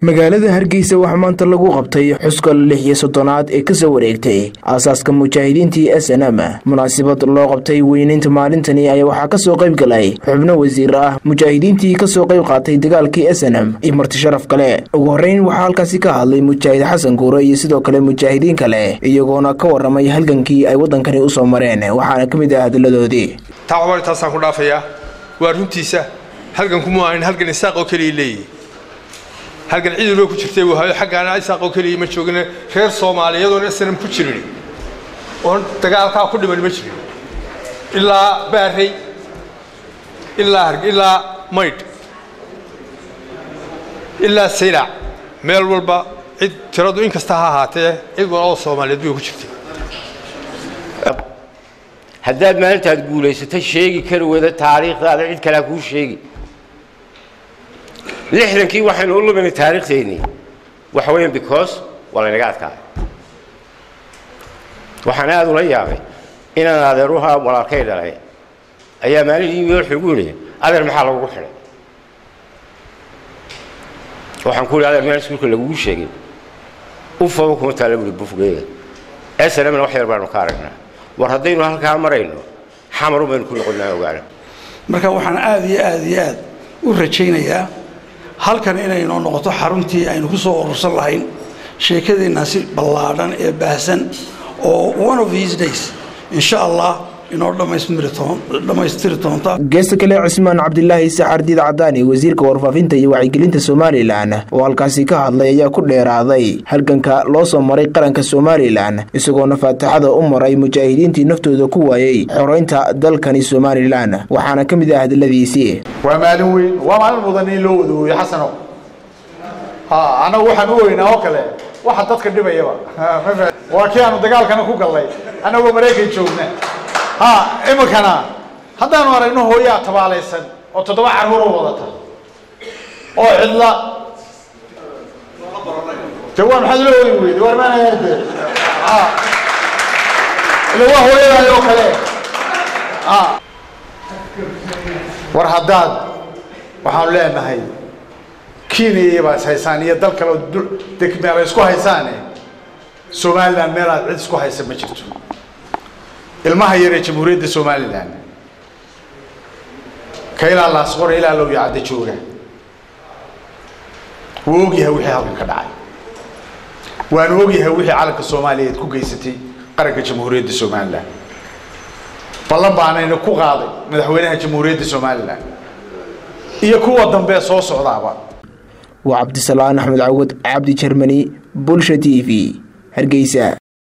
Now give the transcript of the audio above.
magaalada Hargeysa waxaa maanta lagu qabtay xuska 36aad ee ka soo wareegtay aasaaska mujaahidiintii SNM. munaasabad loo qabtay weynaynta maalintani ayaa waxaa ka soo qayb galay xubno wasiir ah mujaahidiintii ka soo qayb qaatay dagaalkii SNM iyo marti sharaf kale. ugu horeyn waxaa halkaasi ka hadlay mujaahid Xasan Guure iyo sidoo kale mujaahidiin kale iyagoona ka waramay halgankii ay wadankani u soo mareen waxaana kamid ah hadaladoodii. taasaan ku dhaafaya waa runtiisa halganku ma ahayn halgan isaaq oo kaliya leeyahay halkan ciidan loo ku jirtay waxa xaqana isaaq oo kaliya ma joogna reer Soomaaliyeed oo SNM ku jirin oo dagaalka ku dhiman ma jirin ilaa baaray ilaa mayd ilaa sayla meel walba cid tiradu in kasta ha ahaatee cid walba oo Soomaaliyeed ku jirtay haddaad maalintaad guulaysatay sheegi kari wada taariikhdaada cid kale ku sheegi lixdankii waxaynu u luminay taariikhdeennii waxa weeyaan because wala naga adkaay waxaan aad ula yaabay inaan adeeruha walaalkay dhalay ayaa maalin wuxuu ugu yiri adeer maxaa lagu xidhay waxaan ku leeyahay meel iskuulka lagu sheegay u fahmo kuma talabay bufugeeda SNM wax yar baan ka aragnaa war haddaynu halkaa marayno xamar u baan ku noqonaa ogaana marka waxaan aad u rajaynayaa halkan inay noo noqoto xaruntii aynu ku soo urursan lahayn sheekadeena si ballaaran ee baahsan oo one of these days insha Allah inoo dhamaystiri doonta. geesta kale Cismaan Cabdillaahi Saxardiid Cadaani wasiirka warfaafinta iyo wacyigelinta Soomaaliland oo halkaasi ka hadlay ayaa ku dheeraaday halganka loo soo maray qaranka Soomaaliland isagoo faataxada u maray mujaahidiintii naftooda ku waayay xoreynta dalkani Soomaaliland waxaana kamid ah hadaladiisii waa maalin weyn waa maalin mudan in loo wado Xasano ana waxaan u weynaa oo kale waxa dadka dhibayaba waa kii aanu dagaalkana ku galay anagoo Mareykan joogna imikana haddaanu aragno hooyaa tabaalaysan oo 7 carruur wadata oo cidla jawaan maxaad loo weeyday war ma ahayd ila hooyada oo kale war haddaad waxaan leenahay Kenya baa haysan iyo dal kale degmada isku haysan Soomaaliland meel aad cid isku haysan ma jirto ilmaha yar ee Jamhuuriyadda Soomaaliland kayla la soo ilaa loo yaacday jooga woogiha wixii halkan ka dhacay waan woogiha wixii calanka Soomaaliyeed ku geysatay qaranka Jamhuuriyadda Soomaaliland ballan baanayna ku qaaday madaxweynaha Jamhuuriyadda Soomaaliland iyo kuwa dambe soo socdaaba waa Cabdisalaan Axmed Cawad Cabdi Germany Bulsha TV Hargeysa.